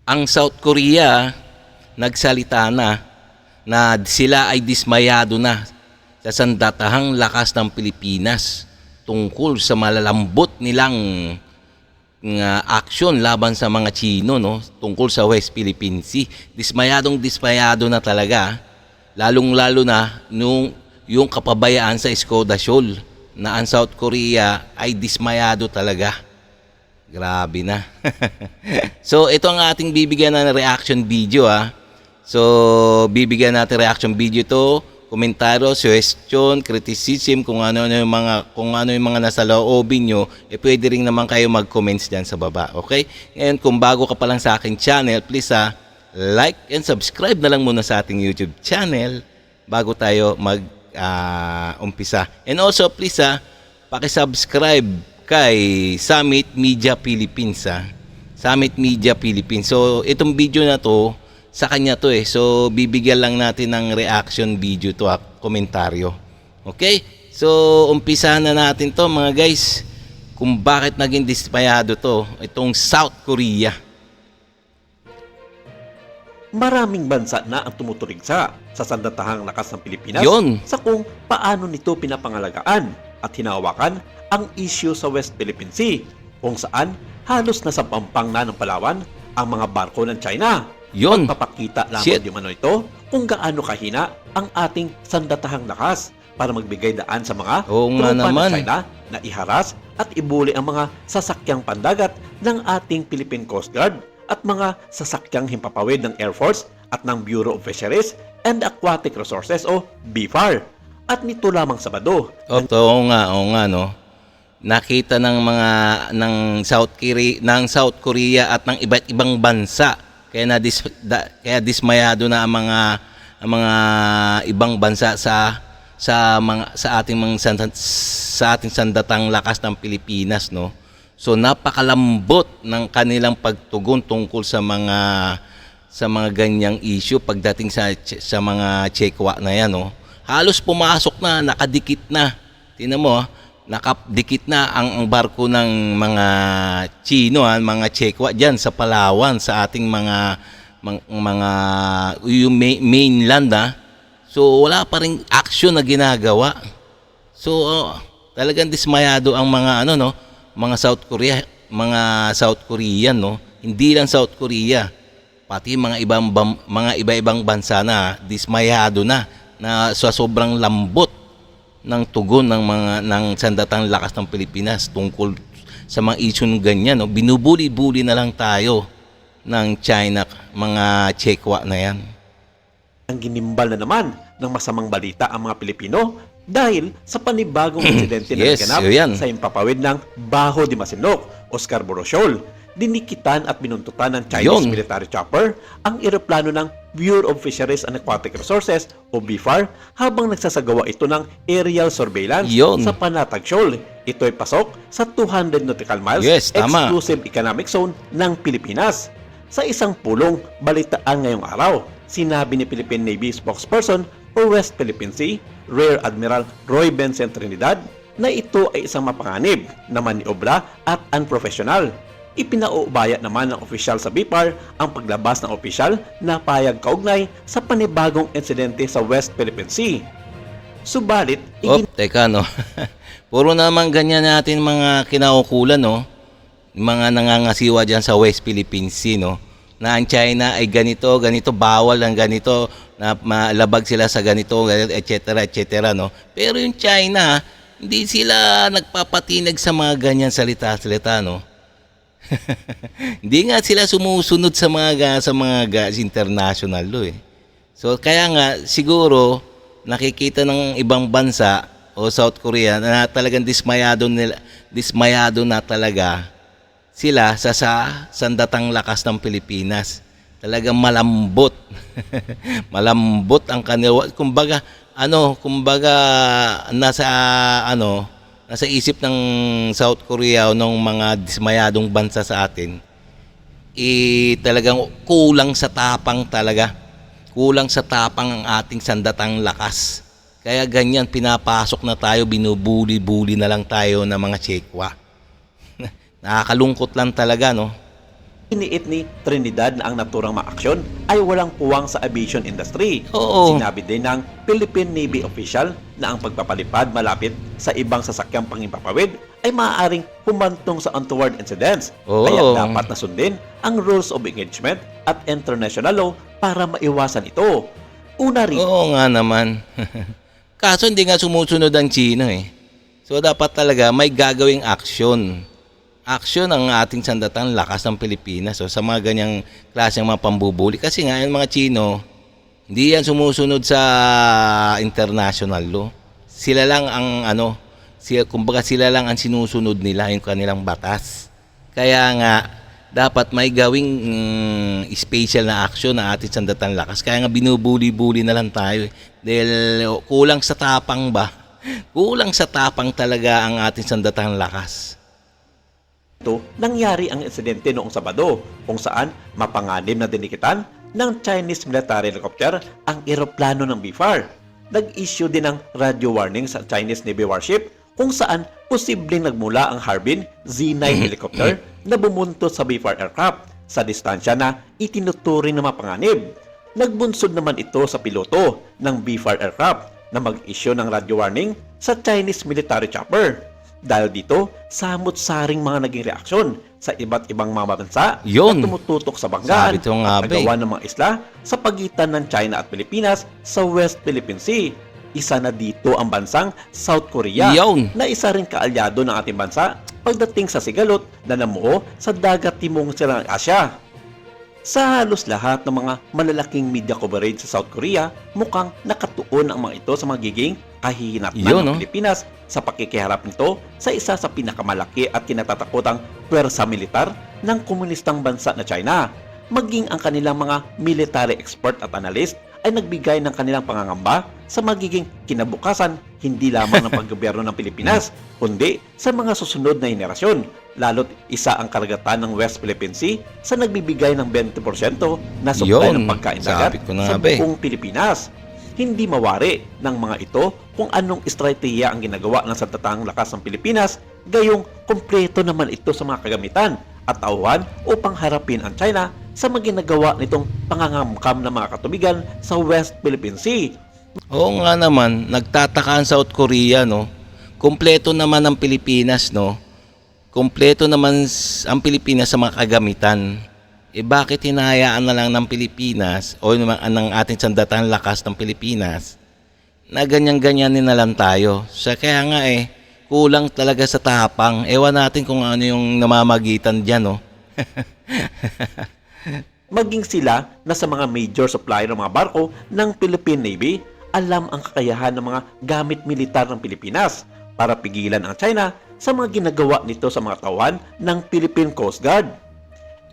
Ang South Korea nagsalita na sila ay dismayado na sa sandatahang lakas ng Pilipinas tungkol sa malalambot nilang aksyon laban sa mga Chino, no, tungkol sa West Philippine Sea. Dismayado na talaga, lalong-lalo na yung kapabayaan sa Skoda Shoal na ang South Korea ay dismayado talaga. Grabe na. So, ito ang ating bibigyan ng reaction video, ha. So, bibigyan natin reaction video to, komentaryo, suggestion, criticism, kung ano yung mga nasa loobin nyo, pwede rin naman kayo mag-comments dyan sa baba, okay? And kung bago ka pa lang sa aking channel, please like and subscribe na lang muna sa ating YouTube channel bago tayo mag-umpisa. And also, please paki-subscribe kay Summit Media Philippines, Summit Media Philippines. So, itong video na to, sa kanya to So, bibigyan lang natin ng reaction video to, komentaryo. Okay? So, umpisahan na natin to, mga guys. Kung bakit naging dismayado to, itong South Korea. Maraming bansa na ang tumutulig sa sandatahang lakas ng Pilipinas Yun. sa kung paano nito pinapangalagaan at hinahawakan ang issue sa West Philippine Sea, kung saan halos nasa pampang na ng Palawan ang mga barko ng China. Yun. Papakita lamang di mano ito kung gaano kahina ang ating sandatahang lakas para magbigay daan sa mga tropa ng China na iharas at ibuli ang mga sasakyang pandagat ng ating Philippine Coast Guard at mga sasakyang himpapawid ng Air Force at ng Bureau of Fisheries and Aquatic Resources o BFAR. At nito lamang Sabado. Oo nga, no. Nakita ng South Korea at ng iba't ibang bansa. Kaya dismayado na ang mga ibang bansa sa ating sandatang lakas ng Pilipinas, no. So napakalambot ng kanilang pagtugon tungkol sa mga ganyang issue pagdating sa mga Chekwa na yan, no. Halos pumasok na, nakadikit na. Tingnan mo, nakadikit na ang barko ng mga Chino, mga Chekwa diyan sa Palawan, sa ating yung mainland, So wala pa ring action na ginagawa. So talagang dismayado ang mga South Korean, no. Hindi lang South Korea, pati mga iba-ibang bansa na dismayado na sa sobrang lambot ng tugon ng sandatang lakas ng Pilipinas tungkol sa mga issue ng ganyan, no. Binubuli-buli na lang tayo ng China, mga Chekwa na yan. Ang ginimbal na naman ng masamang balita ang mga Pilipino dahil sa panibagong insidente na naganap sa impapawid ng Baho de Masinloc o Scarborough Shoal. Dinikitan at binuntutan ng Chinese military chopper ang eroplano ng Bureau of Fisheries and Aquatic Resources o BFAR habang nagsasagawa ito ng aerial surveillance sa Panatag Shoal. Ito ay pasok sa 200 nautical miles exclusive economic zone ng Pilipinas. Sa isang pulong balitaan ngayong araw, sinabi ni Philippine Navy spokesperson for West Philippine Sea, Rear Admiral Roy Benson Trinidad, na ito ay isang mapanganib na maniobra at unprofessional. Ipinaubaya naman ng opisyal sa BFAR ang paglabas ng opisyal na payag kaugnay sa panibagong insidente sa West Philippine Sea. Subalit, teka, no. Puro naman ganyan natin mga kinaukulan, no. Mga nangangasiwa dyan sa West Philippine Sea, no. Na ang China ay ganito, bawal ang ganito, na malabag sila sa ganito, etc., no. Pero yung China, hindi sila nagpapatinag sa mga ganyan salita-salita, no. Hindi nga sila sumusunod sa mga international law, So kaya nga siguro nakikita ng ibang bansa o South Korea na talagang dismayado na talaga sila sa sandatang lakas ng Pilipinas. Talagang malambot. Malambot ang kanila. Kumbaga nasa isip ng South Korea o ng mga dismayadong bansa sa atin, talagang kulang sa tapang talaga. Kulang sa tapang ang ating sandatang lakas. Kaya ganyan, pinapasok na tayo, binubuli-buli na lang tayo ng mga Chekwa. Nakakalungkot lang talaga, no? Iniit ni Trinidad na ang naturang maaksyon ay walang puwang sa aviation industry. Oo. Sinabi din ng Philippine Navy official na ang pagpapalipad malapit sa ibang sasakyang pangimpapawid ay maaaring humantong sa untoward incidents. Oo. Kaya dapat na sundin ang rules of engagement at international law para maiwasan ito. Una rin, Oo nga naman. Kaso hindi nga sumusunod ang Chino eh. So dapat talaga may gagawing action. Action ang ating sandatang lakas ng Pilipinas sa mga ganyang klaseng mga pambubuli. Kasi nga yung mga Chino, hindi yan sumusunod sa international law. Sila lang ang kumbaga sila lang ang sinusunod nila, yung kanilang batas. Kaya nga dapat may gawing special na action na ating sandatang lakas. Kaya nga binubuli-buli na lang tayo. Dahil kulang sa tapang ba? Kulang sa tapang talaga ang ating sandatang lakas. nangyari ang insidente noong Sabado kung saan mapanganib na dinikitan ng Chinese military helicopter ang eroplano ng BFAR. Nag-issue din ng radio warning sa Chinese Navy warship kung saan posibleng nagmula ang Harbin Z-9 helicopter na bumuntot sa BFAR aircraft sa distansya na itinuturing na mapanganib. Nagbunsod naman ito sa piloto ng BFAR aircraft na mag-issue ng radio warning sa Chinese military chopper. Dahil dito, samot-saring mga naging reaksyon sa iba't ibang mga bansa Yun. na tumututok sa banggaan Sabi ito nga, at nagawa ng mga isla sa pagitan ng China at Pilipinas sa West Philippine Sea. Isa na dito ang bansang South Korea Yun. na isa ring kaalyado ng ating bansa pagdating sa sigalot na namuo sa dagat timong silangang Asya. Sa halos lahat ng mga malalaking media coverage sa South Korea, mukhang nakatuon ang mga ito sa magiging kahihinatnan Yun, ng Pilipinas sa pakikiharap nito sa isa sa pinakamalaki at kinatatakutang pwersa militar ng komunistang bansa na China. Maging ang kanilang mga military expert at analyst ay nagbigay ng kanilang pangangamba sa magiging kinabukasan hindi lamang ng paggobyerno ng Pilipinas, kundi sa mga susunod na henerasyon. Lalo't isa ang karagatan ng West Philippine Sea sa nagbibigay ng 20% na supply Yun. ng pagkain dagat Sabi ko na sa nga ba eh. buong Pilipinas. Hindi mawari ng mga ito kung anong estratehiya ang ginagawa ng sandatahang lakas ng Pilipinas, gayong kumpleto naman ito sa mga kagamitan at tauhan upang harapin ang China sa mga ginagawa nitong pangangamkam ng mga katubigan sa West Philippine Sea. Oo nga naman, nagtataka ang South Korea, no? Kompleto naman ang Pilipinas, no? Kompleto naman ang Pilipinas sa mga kagamitan. Bakit hinahayaan na lang ng Pilipinas o ng ating sandatahang lakas ng Pilipinas na ganyan-ganyanin na lang tayo? Kaya nga kulang talaga sa tapang. Ewan natin kung ano yung namamagitan dyan, no? Maging sila na sa mga major supplier ng mga barko ng Philippine Navy, alam ang kakayahan ng mga gamit militar ng Pilipinas para pigilan ang China sa mga ginagawa nito sa mga tauhan ng Philippine Coast Guard.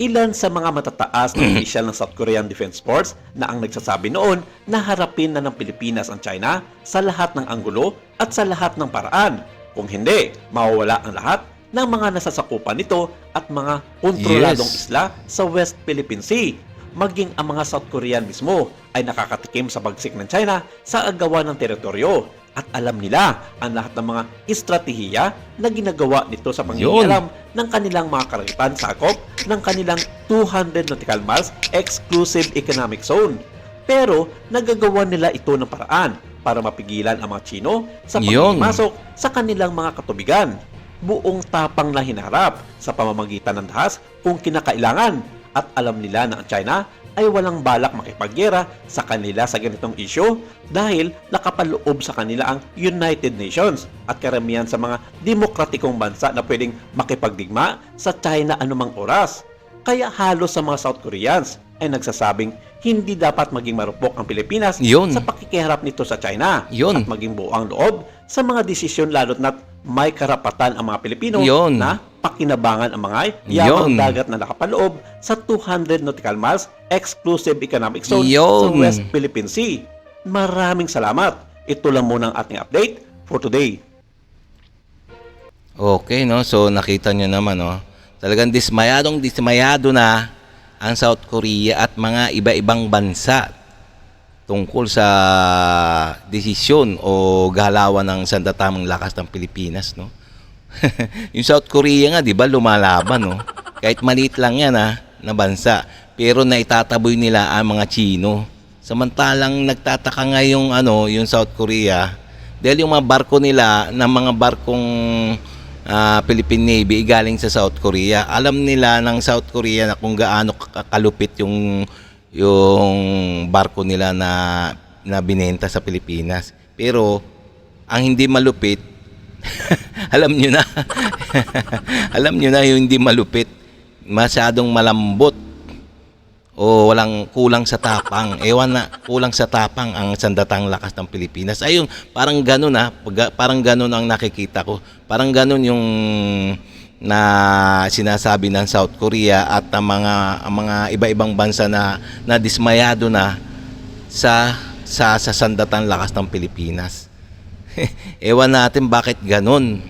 Ilan sa mga matataas na opisyal ng South Korean Defense Force na ang nagsasabi noon na harapin na ng Pilipinas ang China sa lahat ng anggulo at sa lahat ng paraan. Kung hindi, mawawala ang lahat ng mga nasasakupan nito at mga kontroladong isla sa West Philippine Sea. Maging ang mga South Korean mismo ay nakakatikim sa bagsik ng China sa agawan ng teritoryo at alam nila ang lahat ng mga estratehiya na ginagawa nito sa pangingialam ng kanilang mga karagatan sa akop ng kanilang 200 nautical miles exclusive economic zone. Pero nagagawa nila ito ng paraan para mapigilan ang mga Chino sa pagmasok sa kanilang mga katubigan. Buong tapang na hinarap sa pamamagitan ng dahas kung kinakailangan at alam nila na ang China ay walang balak makipaggera sa kanila sa ganitong issue dahil nakapaloob sa kanila ang United Nations at karamihan sa mga demokratikong bansa na pwedeng makipagdigma sa China anumang oras. Kaya halos sa mga South Koreans ay nagsasabing hindi dapat maging marupok ang Pilipinas sa pakikiharap nito sa China at maging buang loob sa mga desisyon lalo't na't may karapatan ang mga Pilipino na pakinabangan ang mga yamang dagat na nakapaloob sa 200 nautical miles exclusive economic zone sa West Philippine Sea. Maraming salamat. Ito lang muna ang ating update for today. Okay, no? So nakita nyo naman, no? Talagang dismayado na ang South Korea at mga iba-ibang bansa tungkol sa desisyon o galawan ng sandatamang lakas ng Pilipinas, no? Yung South Korea nga, 'di ba, lumalaban, no? Kahit maliit lang 'yan, na bansa. Pero naitataboy nila ang mga Chino. Samantalang nagtataka nga yung yung South Korea dahil yung mga barko nila na mga barkong Philippine Navy galing sa South Korea. Alam nila ng South Korea na kung gaano kalupit yung barko nila na binenta sa Pilipinas. Pero ang hindi malupit alam nyo na alam nyo na yung hindi malupit, masyadong malambot o walang kulang sa tapang. Ewan na, kulang sa tapang ang sandatang lakas ng Pilipinas. Ayun, parang ganun parang ganun ang nakikita ko. Parang ganun yung na sinasabi ng South Korea at ang mga iba-ibang bansa na dismayado na sa sandatang lakas ng Pilipinas. Ewan natin bakit ganun.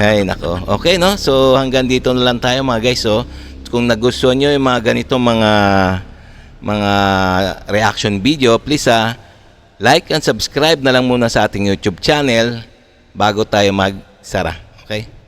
Ay nako. Okay no? So hanggang dito na lang tayo mga guys. So kung nagustuhan nyo yung mga ganitong mga reaction video, please like and subscribe na lang muna sa ating YouTube channel bago tayo magsara. Okay?